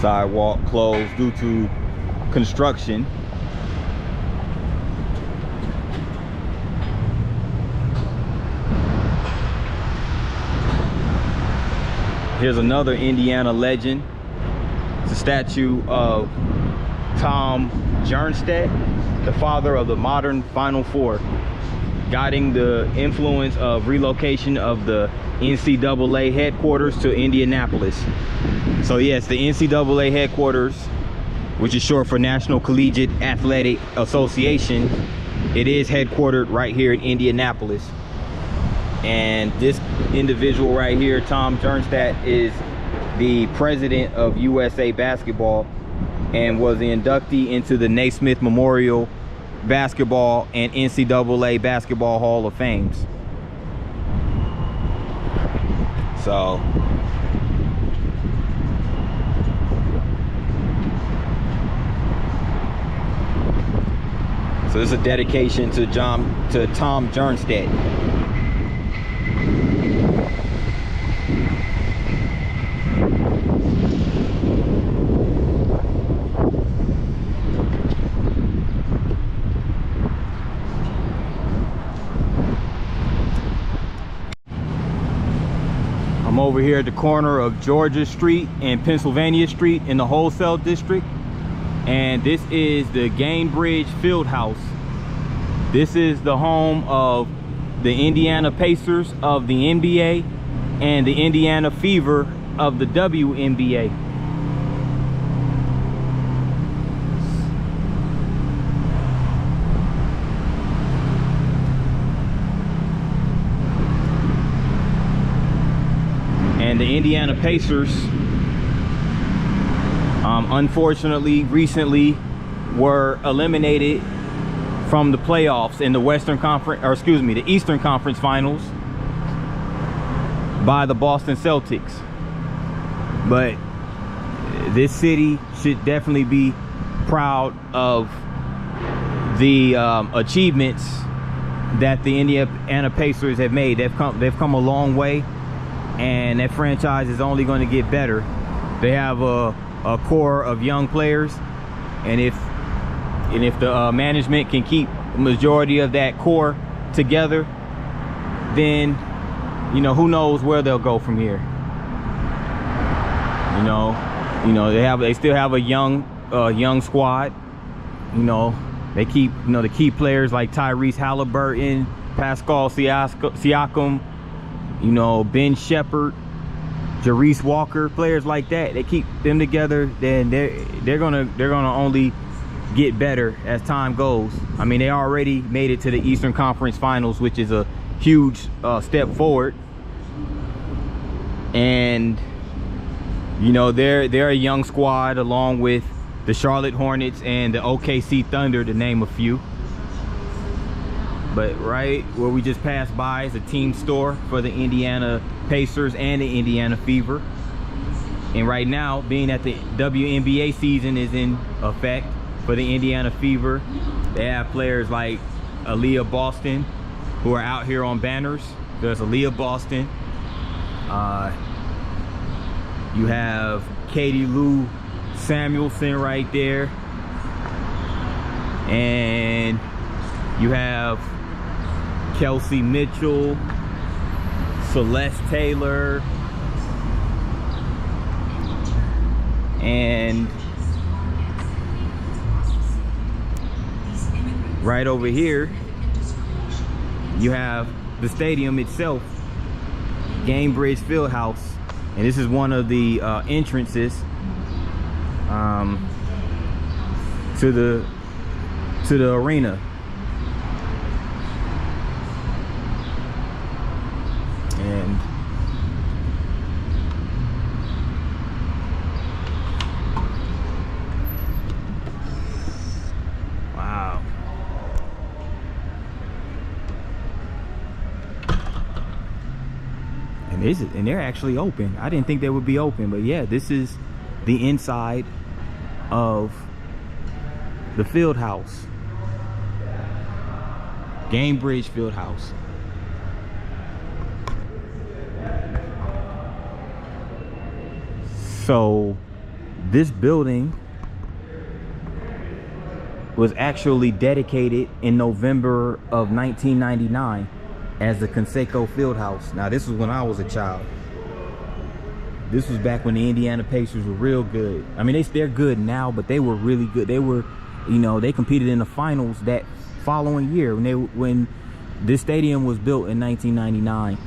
Sidewalk closed due to construction. Here's another Indiana legend. It's a statue of Tom Jernstedt, the father of the modern Final Four, guiding the influence of relocation of the NCAA headquarters to Indianapolis. So yes, the NCAA headquarters, which is short for National Collegiate Athletic Association, it is headquartered right here in Indianapolis. And this individual right here, Tom Jernstedt, is the president of USA Basketball and was the inductee into the Naismith Memorial Basketball and NCAA Basketball Hall of Fames. So this is a dedication to Tom Jernstedt. I'm over here at the corner of Georgia Street and Pennsylvania Street in the wholesale district, and this is the Gainbridge Fieldhouse. This is the home of the Indiana Pacers of the NBA and the Indiana Fever of the WNBA. And the Indiana Pacers, unfortunately, recently were eliminated from the playoffs in the Western Conference, or excuse me, the Eastern Conference Finals by the Boston Celtics. But this city should definitely be proud of the achievements that the Indiana Pacers have made. They've come a long way, and that franchise is only going to get better. They have a core of young players, and if the management can keep the majority of that core together, then who knows where they'll go from here. They still have a young squad. They keep the key players like Tyrese Halliburton, Pascal Siakam, Ben Shepherd, Jarice Walker, players like that. They keep them together, then they're gonna only get better as time goes. I mean, they already made it to the Eastern Conference Finals, which is a huge step forward. And they're a young squad, along with the Charlotte Hornets and the OKC Thunder, to name a few. But right where we just passed by is a team store for the Indiana Pacers and the Indiana Fever. And right now, being that the WNBA season is in effect for the Indiana Fever, they have players like Aaliyah Boston, who are out here on banners. There's Aaliyah Boston. You have Katie Lou Samuelson right there. And you have Kelsey Mitchell, Celeste Taylor, and right over here you have the stadium itself, Gainbridge Fieldhouse, and this is one of the entrances to the arena. And wow. And they're actually open. I didn't think they would be open, but yeah, this is the inside of the field house. Gainbridge Fieldhouse. So This building was actually dedicated in November of 1999 as the Conseco Fieldhouse. Now, this was when I was a child. This was back when the Indiana Pacers were real good. I mean, they're good now, but they were really good. They were, you know, they competed in the finals that following year when this stadium was built in 1999,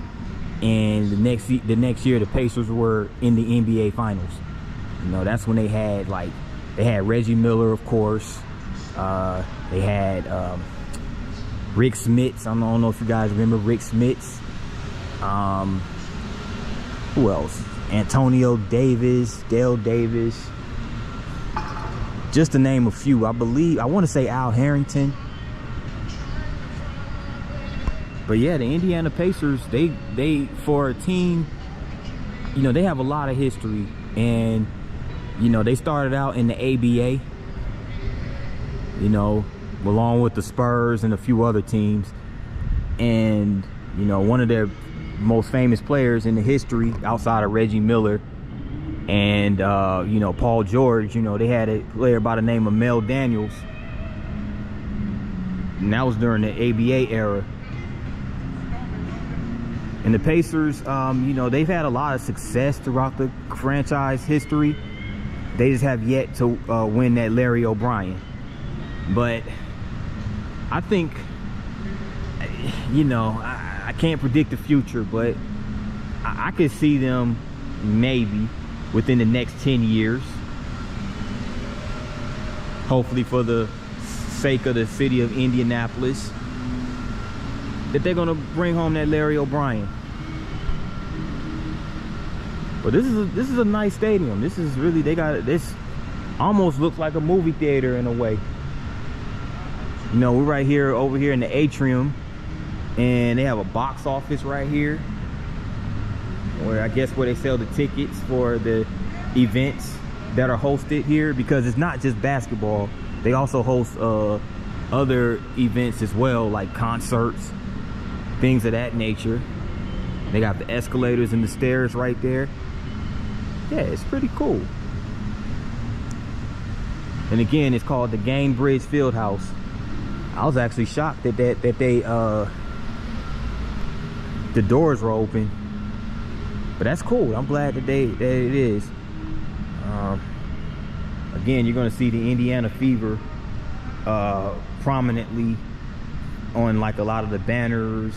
and the next year the Pacers were in the NBA finals. You know, that's when they had Reggie Miller, of course. They had Rick Smits. I don't know if you guys remember Rick Smits. Who else? Antonio Davis, Dale Davis. Just to name a few. I want to say Al Harrington. But yeah, the Indiana Pacers, they for a team, you know, they have a lot of history. And, you know, they started out in the ABA, you know, along with the Spurs and a few other teams. And, you know, one of their most famous players in the history outside of Reggie Miller and, you know, Paul George, you know, they had a player by the name of Mel Daniels. And that was during the ABA era. And the Pacers, you know, they've had a lot of success throughout the franchise history. They just have yet to win that Larry O'Brien. But I think, you know, I can't predict the future, but I could see them maybe within the next 10 years. Hopefully for the sake of the city of Indianapolis, that they're gonna bring home that Larry O'Brien. But this is a nice stadium. This is really, this almost looks like a movie theater in a way. You know, we're right here over here in the atrium, and they have a box office right here, where I guess where they sell the tickets for the events that are hosted here, because it's not just basketball. They also host other events as well, like concerts, things of that nature. They got the escalators and the stairs right there. Yeah, it's pretty cool. And again, it's called the Gainbridge Fieldhouse. I was actually shocked that the doors were open, but that's cool. I'm glad that it is. Again, you're going to see the Indiana Fever prominently on like a lot of the banners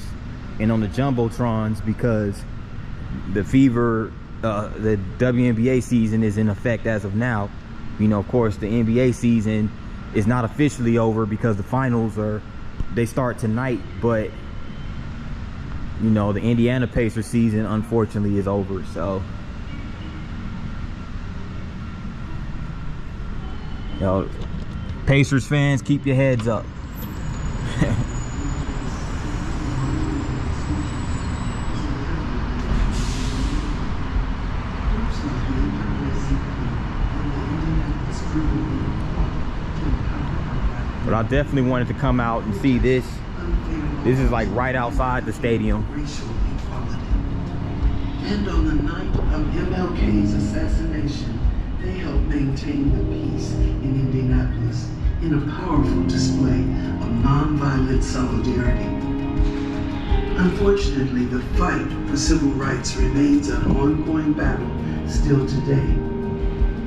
and on the jumbotrons, because the Fever, the WNBA season is in effect as of now. You know, of course, the NBA season is not officially over because the finals they start tonight, but you know, the Indiana Pacers season unfortunately is over. So, you know, Pacers fans, keep your heads up. But I definitely wanted to come out and see this. This is like right outside the stadium. And on the night of MLK's assassination, they helped maintain the peace in Indianapolis in a powerful display of nonviolent solidarity. Unfortunately, the fight for civil rights remains an ongoing battle still today.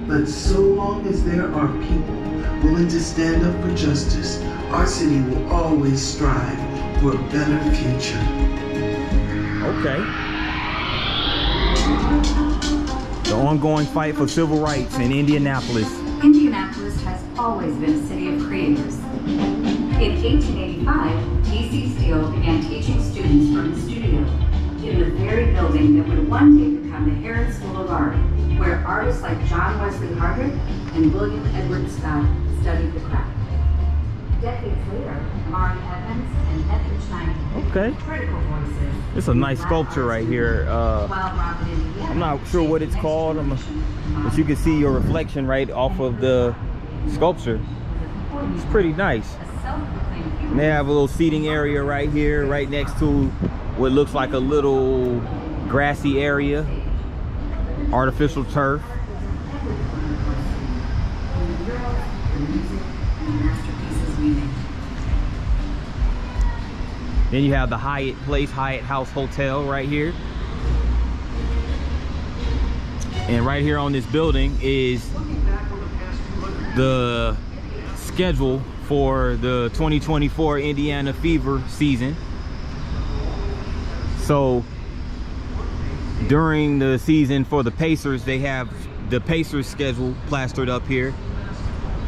But so long as there are people willing to stand up for justice, our city will always strive for a better future. Okay. The ongoing fight for civil rights in Indianapolis. Indianapolis has always been a city of creators. In 1885, D.C. Steele began teaching students from the studio in the very building that would one day become the Herron School of Art, where artists like John Wesley Hardwick and William Edward Scott studied the craft. Decades later, Mari Evans and Ethel Schneider, Okay. critical voices. It's a nice sculpture right here. I'm not sure what it's called, but you can see your reflection right off of the sculpture. It's pretty nice. And they have a little seating area right here, right next to what looks like a little grassy area, artificial turf. music and the masterpieces we make. Then you have the Hyatt Place, Hyatt House Hotel right here. And right here on this building is the schedule for the 2024 Indiana Fever season. So during the season for the Pacers, they have the Pacers schedule plastered up here.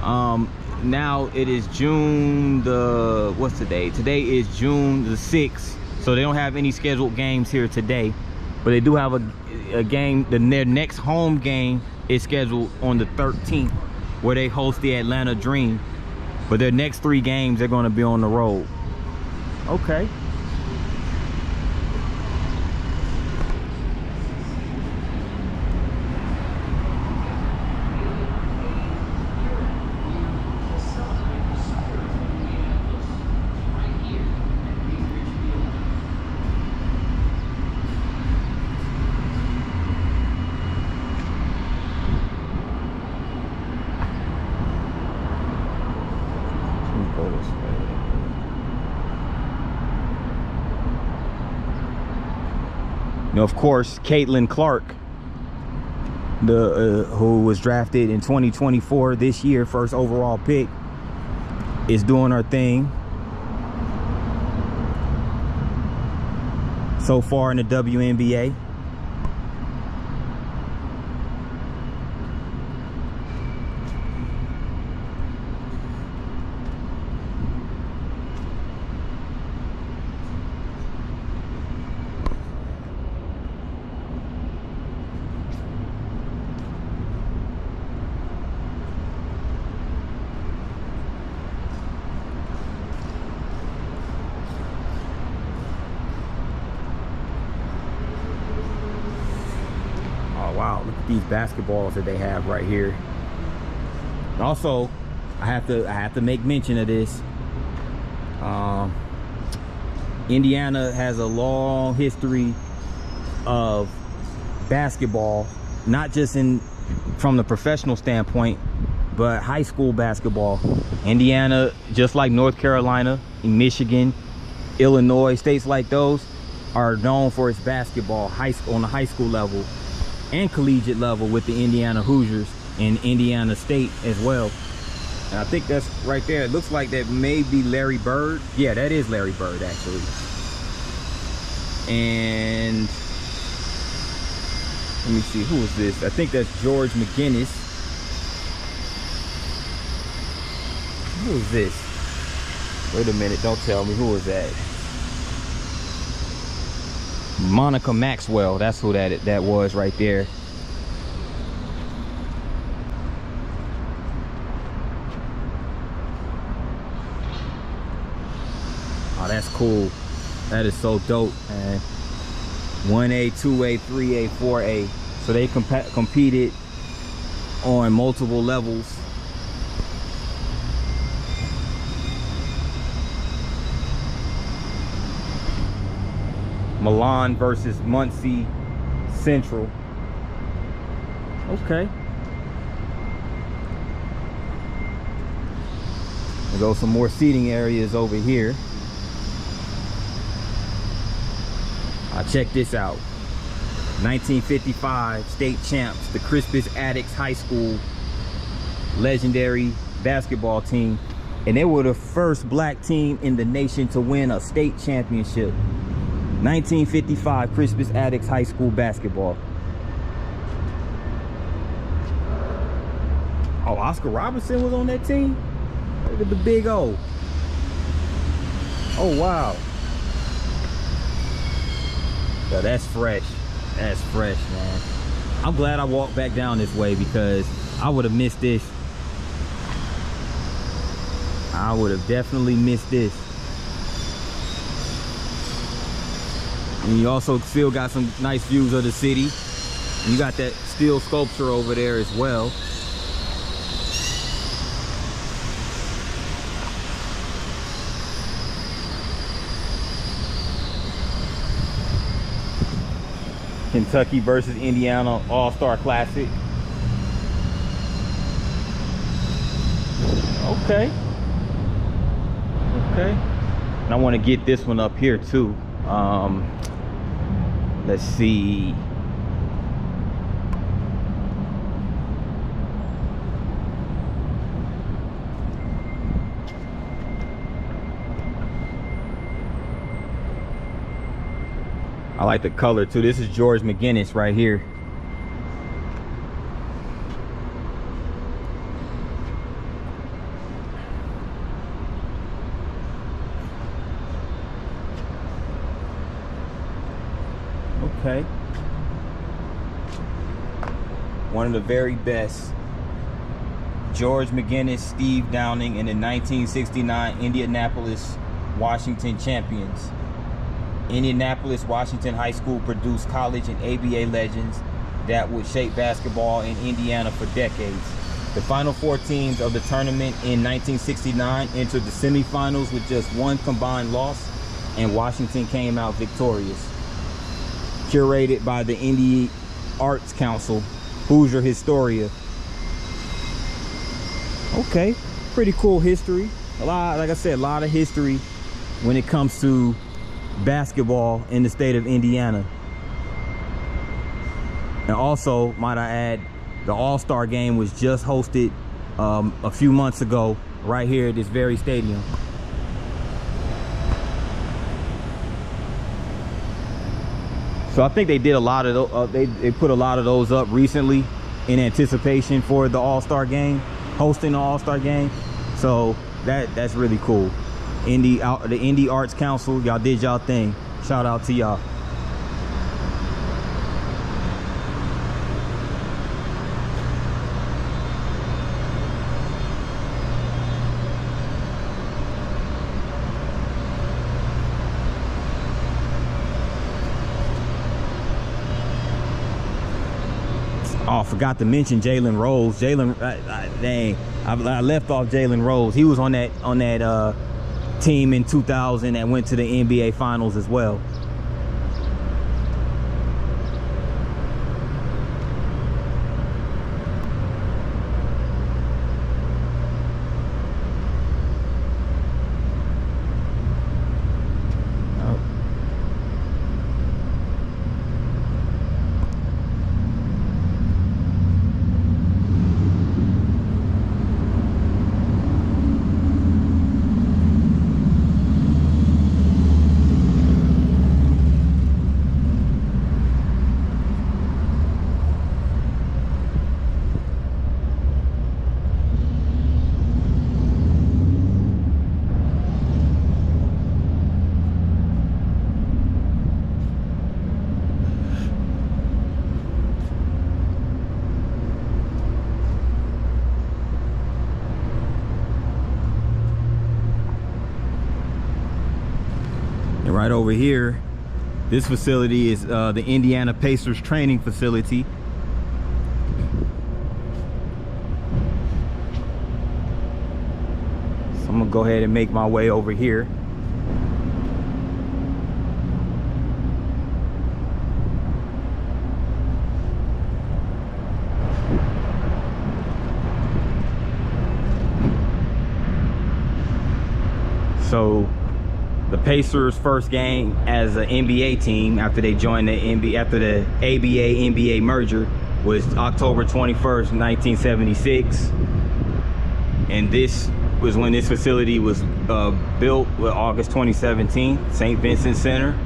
Now it is June the, what's today? Today is June the 6th. So they don't have any scheduled games here today, but they do have a game. Their next home game is scheduled on the 13th, where they host the Atlanta Dream. But their next 3 games, they're going to be on the road. Okay. Now, of course, Caitlin Clark, who was drafted in 2024 this year, first overall pick, is doing her thing so far in the WNBA. Wow, look at these basketballs that they have right here. Also, I have to make mention of this. Indiana has a long history of basketball, not just from the professional standpoint, but high school basketball. Indiana, just like North Carolina, Michigan, Illinois, states like those are known for its basketball on the high school level and collegiate level, with the Indiana Hoosiers and Indiana State as well. And I think that's right there. It looks like that may be Larry Bird. Yeah, that is Larry Bird, actually. And let me see, who is this? I think that's George McGinnis. Who is this? Wait a minute, don't tell me. Who is that? Monica Maxwell, that's who that was right there. Oh, that's cool. That is so dope, man. 1A, 2A, 3A, 4A. So they competed on multiple levels. Milan versus Muncie Central. Okay. There go some more seating areas over here. Check this out. 1955 state champs, the Crispus Attucks High School legendary basketball team. And they were the first black team in the nation to win a state championship. 1955 Crispus Attucks High School basketball. Oh, Oscar Robertson was on that team? Look at the big O. Oh, wow. So that's fresh. That's fresh, man. I'm glad I walked back down this way because I would have missed this. I would have definitely missed this. And you also still got some nice views of the city. And you got that steel sculpture over there as well. Kentucky versus Indiana All-Star Classic. Okay. Okay. And I want to get this one up here too. Let's see. I like the color too. This is George McGinnis right here. Okay. One of the very best. George McGinnis, Steve Downing, and the 1969 Indianapolis, Washington champions. Indianapolis, Washington High School produced college and ABA legends that would shape basketball in Indiana for decades. The final four teams of the tournament in 1969 entered the semifinals with just one combined loss, and Washington came out victorious. Curated by the Indy Arts Council, Hoosier Historia. Okay, pretty cool history. A lot, like I said, a lot of history when it comes to basketball in the state of Indiana. And also, might I add, the All-Star game was just hosted a few months ago right here at this very stadium. So I think they did a lot of those, they put a lot of those up recently in anticipation for the All-Star game, hosting the All-Star game. So that's really cool. The Indy Arts Council, y'all did y'all thing. Shout out to y'all. Oh, I forgot to mention Jalen Rose. Dang, I left off Jalen Rose. He was on that team in 2000 that went to the NBA Finals as well. Right over here, this facility is the Indiana Pacers training facility. So I'm gonna go ahead and make my way over here. So the Pacers' first game as an NBA team after they joined the ABA-NBA merger was October 21st, 1976. And this was when this facility was built, with August 2017, St. Vincent Center.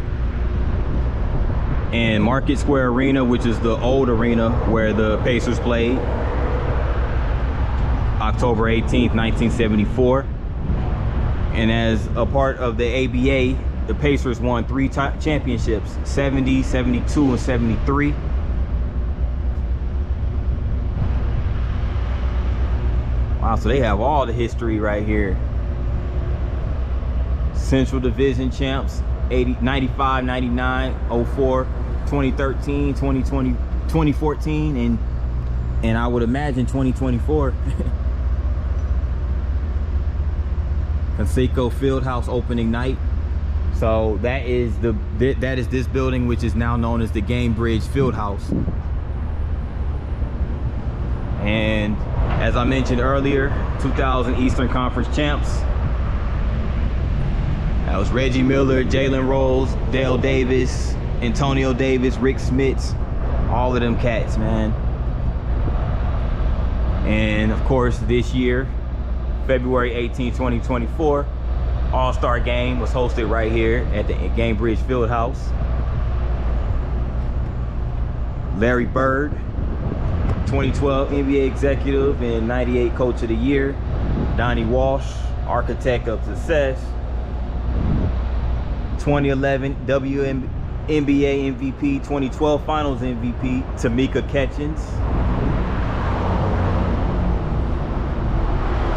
And Market Square Arena, which is the old arena where the Pacers played, October 18th, 1974. And as a part of the ABA, the Pacers won 3 championships, 70, 72, and 73. Wow, so they have all the history right here. Central Division champs, 95, 99, 04, 2013, 2020, 2014, and I would imagine 2024. Conseco Fieldhouse opening night. So that is this building, which is now known as the Game Bridge Fieldhouse. And as I mentioned earlier, 2000 Eastern Conference champs. That was Reggie Miller, Jalen Rose, Dale Davis, Antonio Davis, Rick Smits, all of them cats, man. And of course, this year, February 18, 2024, All-Star Game was hosted right here at the Gainbridge Fieldhouse. Larry Bird, 2012 NBA Executive and 98 Coach of the Year. Donnie Walsh, Architect of Success. 2011 WNBA MVP, 2012 Finals MVP, Tamika Catchings.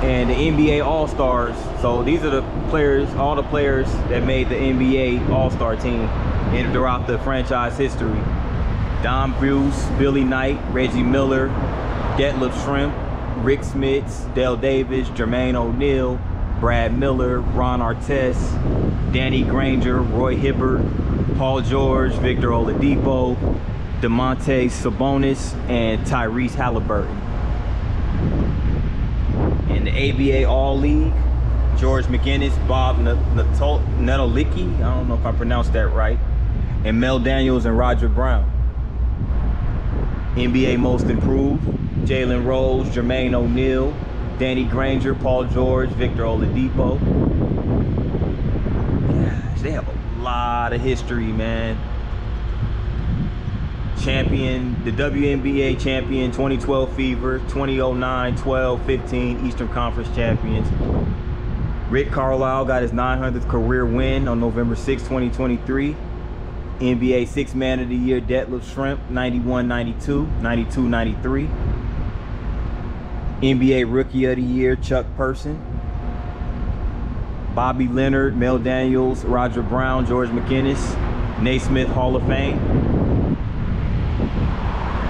And the NBA All-Stars. So these are the players, all the players that made the NBA All-Star team throughout the franchise history. Don Bruce, Billy Knight, Reggie Miller, Detlef Schrempf, Rick Smits, Dale Davis, Jermaine O'Neal, Brad Miller, Ron Artest, Danny Granger, Roy Hibbert, Paul George, Victor Oladipo, DeMonte Sabonis, and Tyrese Halliburton. In the ABA All-League, George McGinnis, Bob Netolicki, I don't know if I pronounced that right, and Mel Daniels and Roger Brown. NBA Most Improved, Jalen Rose, Jermaine O'Neal, Danny Granger, Paul George, Victor Oladipo. Gosh, they have a lot of history, man. Champion, the WNBA champion, 2012 Fever, 2009, 12, 15 Eastern Conference champions. Rick Carlisle got his 900th career win on November 6, 2023. NBA Sixth Man of the Year, Detlef Schrempf, 91-92, 92-93. NBA Rookie of the Year, Chuck Person. Bobby Leonard, Mel Daniels, Roger Brown, George McGinnis, Naismith Hall of Fame.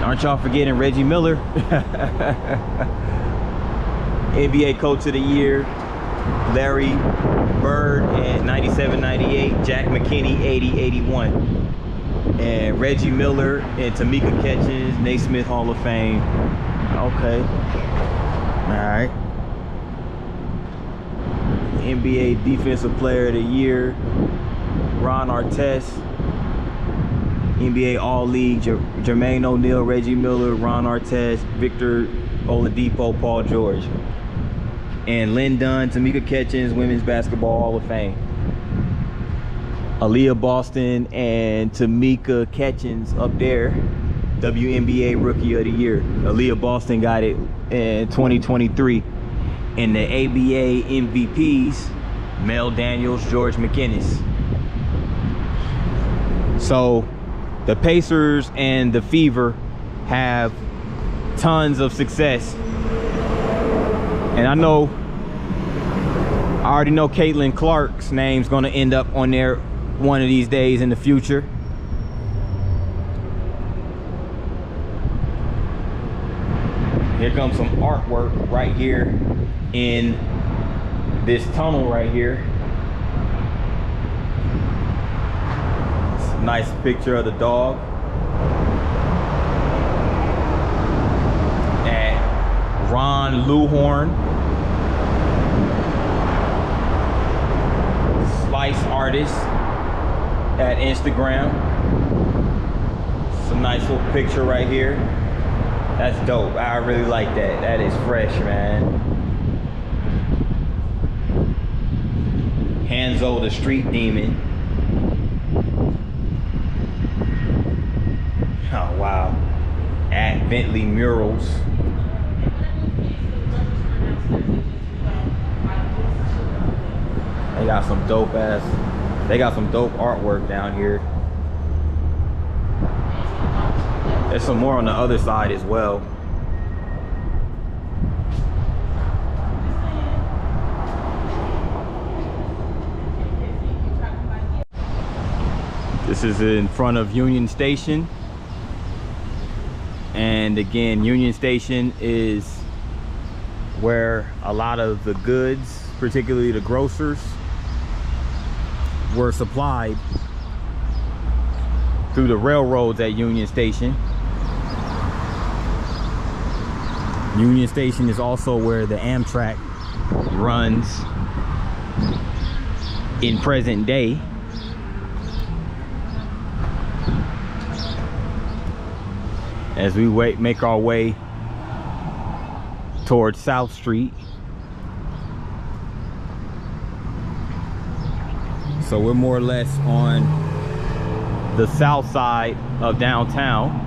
Aren't y'all forgetting Reggie Miller? NBA Coach of the Year, Larry Bird at 97-98, Jack McKinney 80-81. And Reggie Miller and Tamika Catchings, Naismith Hall of Fame. Okay. Alright. NBA Defensive Player of the Year, Ron Artest. NBA All-League, Jermaine O'Neal, Reggie Miller, Ron Artest, Victor Oladipo, Paul George. And Lynn Dunn, Tamika Catchings, Women's Basketball Hall of Fame. Aaliyah Boston and Tamika Catchings up there, WNBA Rookie of the Year. Aaliyah Boston got it in 2023. And the ABA MVPs, Mel Daniels, George McGinnis. So the Pacers and the Fever have tons of success. And I already know Caitlin Clark's name's gonna end up on there one of these days in the future. Here comes some artwork right here in this tunnel right here. It's a nice picture of the dog. And Ron Luhorn, Slice Artist at Instagram. Some nice little picture right here. That's dope. I really like that. That is fresh, man. Hanzo the Street Demon. Oh, wow. At Bentley Murals. They got some dope artwork down here. There's some more on the other side as well. This is in front of Union Station. And again, Union Station is where a lot of the goods, particularly the grocers, were supplied through the railroads at Union Station. Union Station is also where the Amtrak runs in present day. As we make our way towards South Street. So we're more or less on the south side of downtown.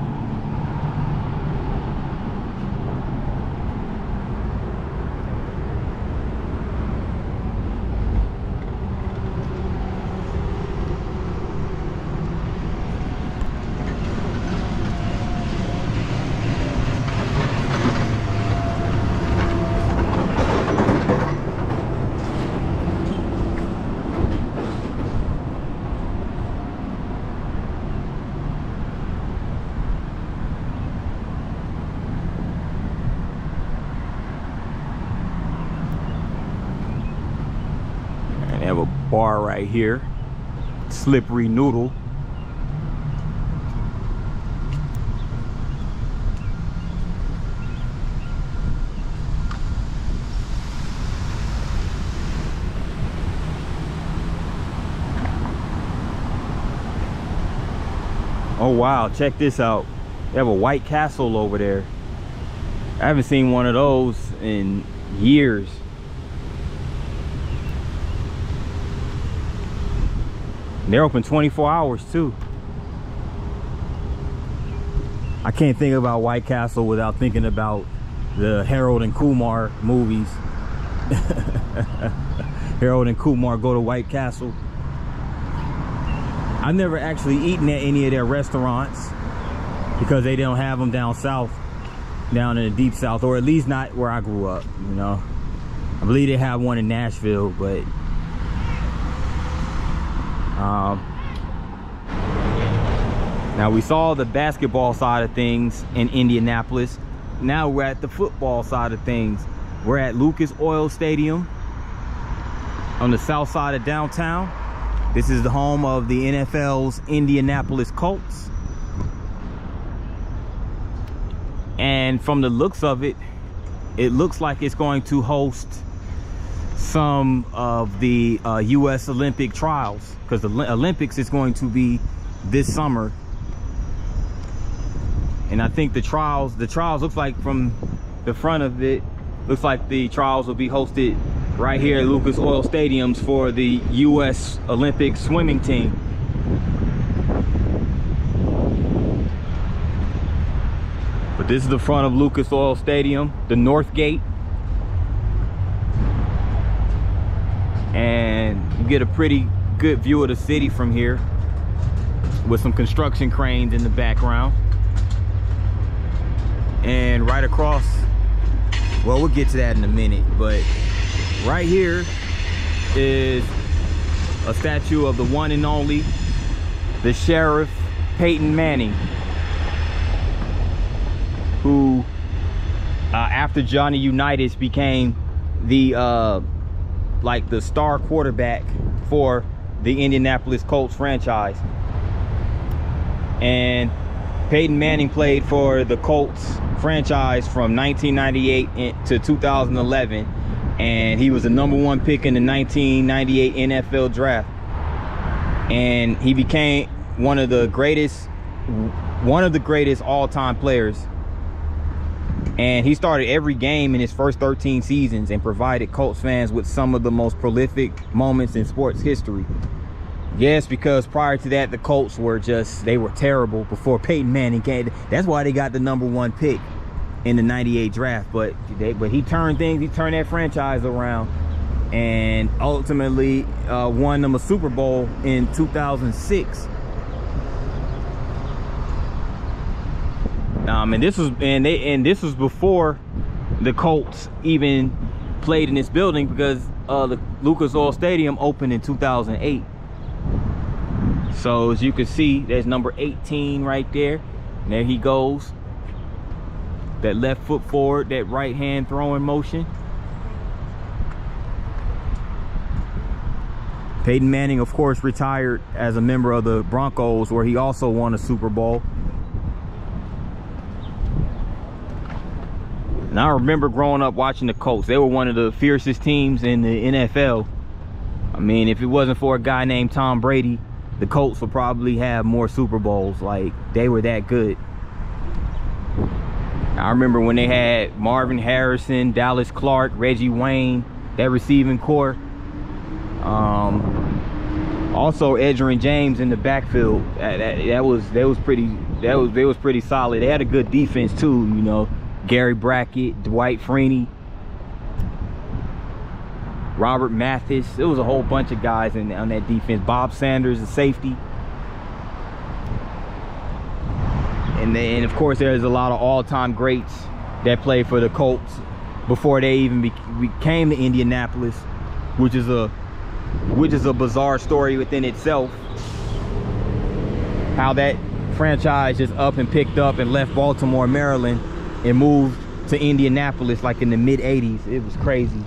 Have a bar right here, Slippery Noodle. Oh wow, check this out. They have a White Castle over there. I haven't seen one of those in years. They're open 24 hours too. I can't think about White Castle without thinking about the Harold and Kumar movies. Harold and Kumar go to White Castle. I've never actually eaten at any of their restaurants because they don't have them down south, down in the deep south, or at least not where I grew up, you know. I believe they have one in Nashville, but now we saw the basketball side of things in Indianapolis. Now we're at the football side of things. We're at Lucas Oil Stadium on the south side of downtown. This is the home of the NFL's Indianapolis Colts. And from the looks of it, it looks like it's going to host some of the U.S. Olympic trials, because the Olympics is going to be this summer. And I think the trials looks like from the front of it, looks like the trials will be hosted right here at Lucas Oil Stadiums for the U.S. Olympic swimming team. But this is the front of Lucas Oil Stadium, the north gate. And you get a pretty good view of the city from here with some construction cranes in the background. And right across, well, we'll get to that in a minute, but right here is a statue of the one and only, the Sheriff Peyton Manning, who after Johnny Unitas became the like the star quarterback for the Indianapolis Colts franchise. And Peyton Manning played for the Colts franchise from 1998 to 2011, and he was the #1 pick in the 1998 NFL draft. And he became one of the greatest all-time players. And he started every game in his first 13 seasons and provided Colts fans with some of the most prolific moments in sports history. Yes, because prior to that, the Colts were they were terrible before Peyton Manning came. That's why they got the #1 pick in the 98 draft. But he turned that franchise around and ultimately won them a Super Bowl in 2006. And this was before the Colts even played in this building, because the Lucas Oil Stadium opened in 2008. So as you can see, there's number 18 right there. And there he goes. That left foot forward, that right hand throwing motion. Peyton Manning, of course, retired as a member of the Broncos, where he also won a Super Bowl. And I remember growing up watching the Colts. They were one of the fiercest teams in the NFL. I mean, if it wasn't for a guy named Tom Brady, the Colts would probably have more Super Bowls. Like, they were that good. I remember when they had Marvin Harrison, Dallas Clark, Reggie Wayne, that receiving core. Also Edgerrin James in the backfield. They was pretty solid. They had a good defense too, you know. Gary Brackett, Dwight Freeney, Robert Mathis. It was a whole bunch of guys on that defense. Bob Sanders, the safety. And then, of course, there's a lot of all-time greats that played for the Colts before they even became the Indianapolis, which is a bizarre story within itself. How that franchise just up and picked up and left Baltimore, Maryland, and moved to Indianapolis like in the mid-'80s. It was crazy.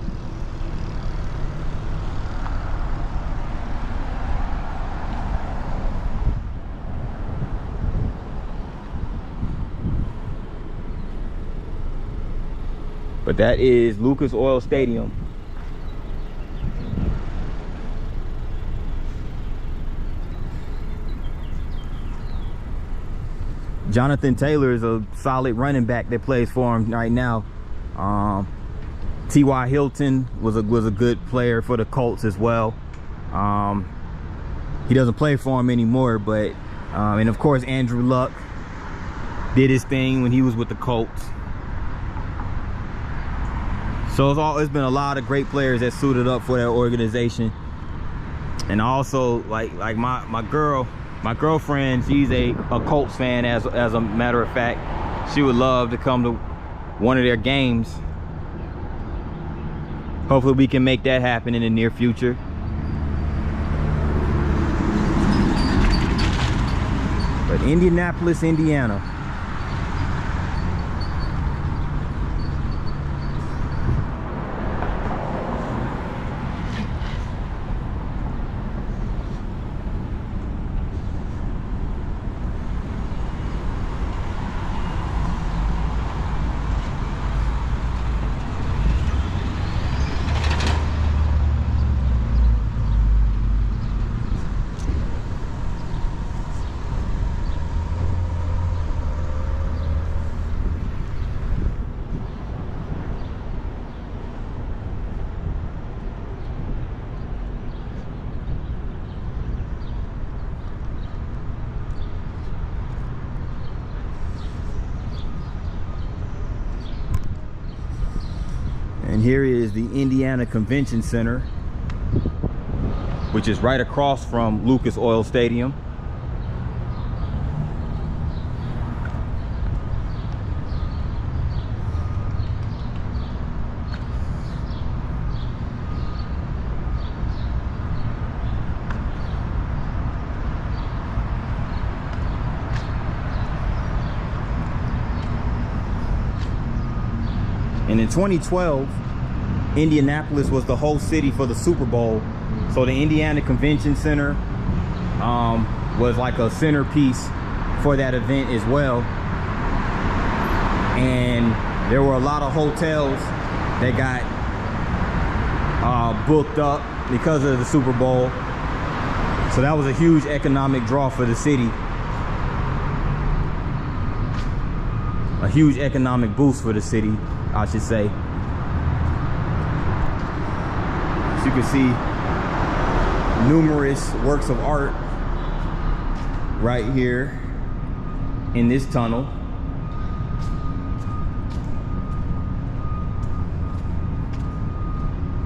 But that is Lucas Oil Stadium. Jonathan Taylor is a solid running back that plays for him right now. T.Y. Hilton was a good player for the Colts as well. He doesn't play for him anymore, but and of course Andrew Luck did his thing when he was with the Colts. So it's been a lot of great players that suited up for that organization. And also like my girlfriend, she's a Colts fan as a matter of fact. She would love to come to one of their games. Hopefully we can make that happen in the near future. But Indianapolis, Indiana. And here is the Indiana Convention Center, which is right across from Lucas Oil Stadium. And in 2012, Indianapolis was the host city for the Super Bowl. So the Indiana Convention Center was like a centerpiece for that event as well. And there were a lot of hotels that got booked up because of the Super Bowl. So that was a huge economic draw for the city. A huge economic boost for the city, I should say. As you can see, numerous works of art right here in this tunnel.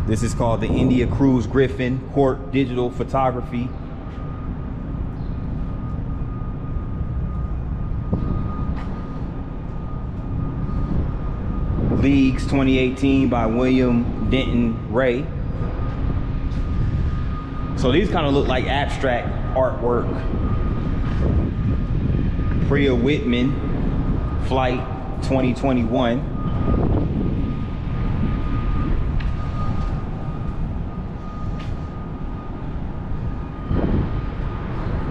This is called the India Cruise Griffin Court Digital Photography. Leagues 2018 by William Denton Ray. So these kind of look like abstract artwork. Priya Whitman, Flight 2021.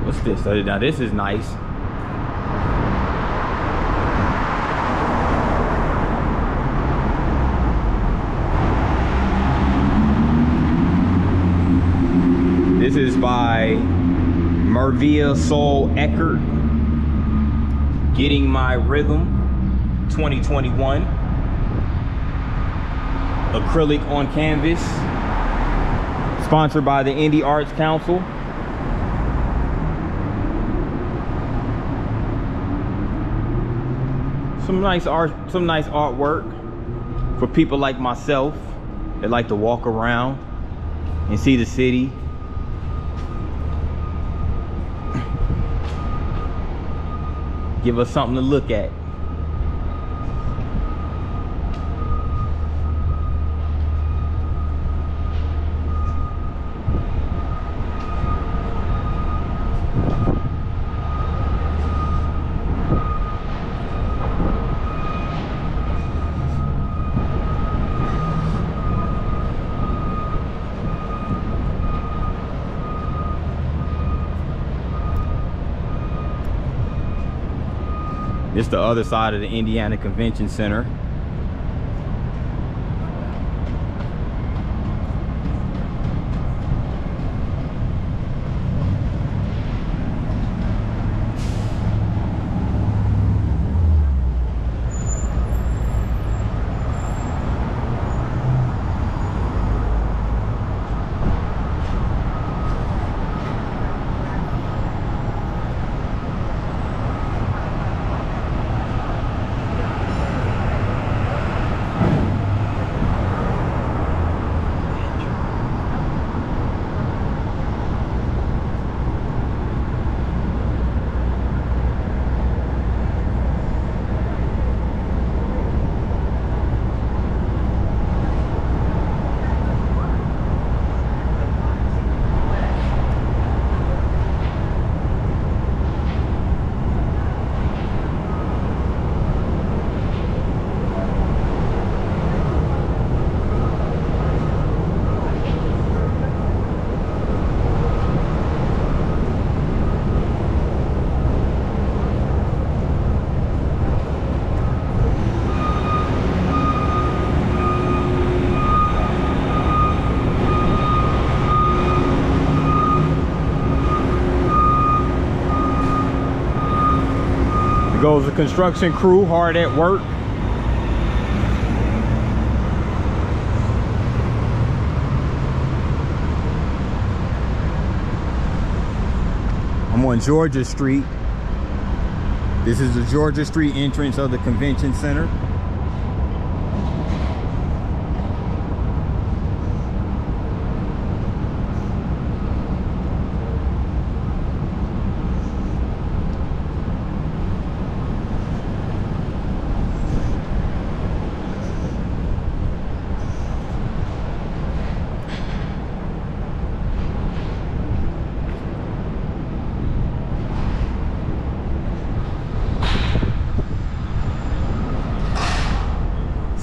What's this? Now this is nice. by Mervia Soul Eckert. Getting My Rhythm 2021. Acrylic on canvas. Sponsored by the Indy Arts Council. Some nice art, some nice artwork for people like myself that like to walk around and see the city. Give us something to look at. It's the other side of the Indiana Convention Center. Goes the construction crew hard at work. I'm on Georgia Street. This is the Georgia Street entrance of the convention center.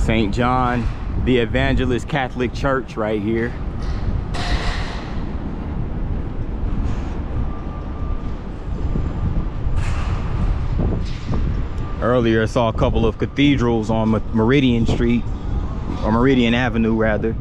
St. John the Evangelist Catholic Church right here. Earlier I saw a couple of cathedrals on Meridian Street, or Meridian Avenue rather.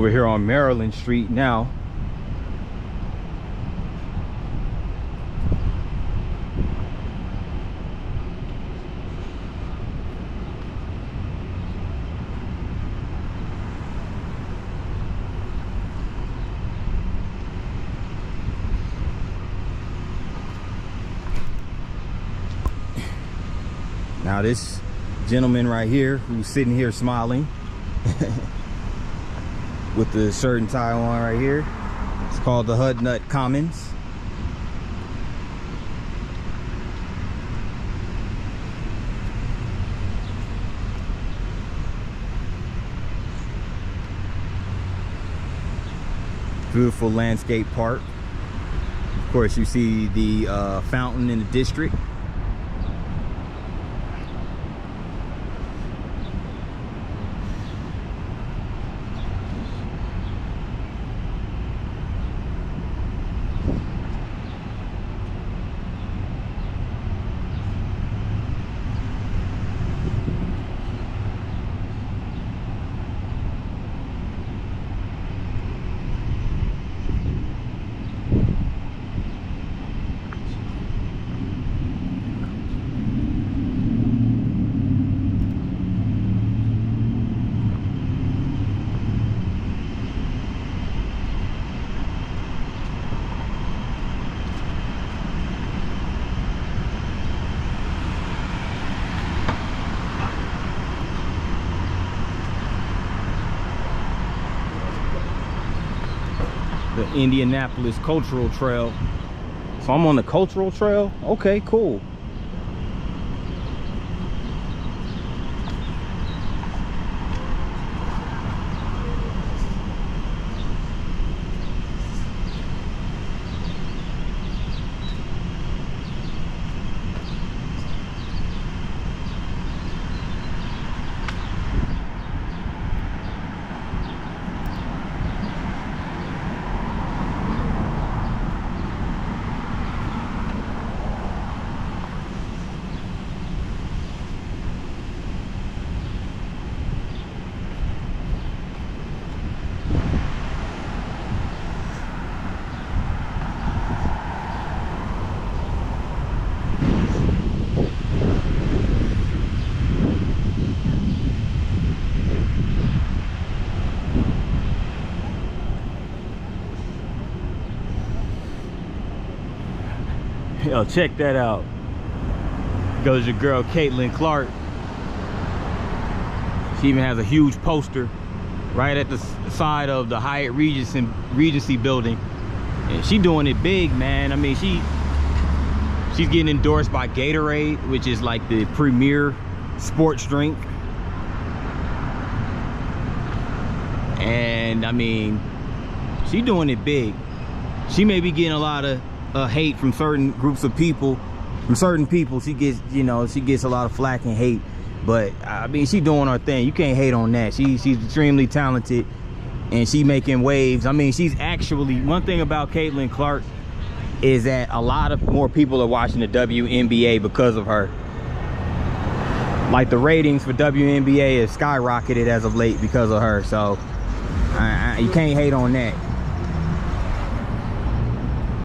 over here on Maryland Street now. Now this gentleman right here who's sitting here smiling with the shirt and tie on right here, it's called the Hud Nut Commons. Beautiful landscape park. Of course, you see the fountain in the district. The Indianapolis Cultural Trail. So I'm on the Cultural Trail. Okay, cool. Yo, check that out. Goes your girl Caitlin Clark. She even has a huge poster right at the side of the Hyatt Regency building, and she doing it big, man. I mean, she's getting endorsed by Gatorade, which is like the premier sports drink. And I mean, she doing it big. She may be getting a lot of hate from certain groups of people. From certain people, she gets, you know, she gets a lot of flack and hate. But I mean, she doing her thing. You can't hate on that. She's extremely talented, and she making waves. I mean, she's actually, one thing about Caitlin Clark is that a lot of more people are watching the WNBA because of her. Like the ratings for WNBA has skyrocketed as of late because of her. So you can't hate on that.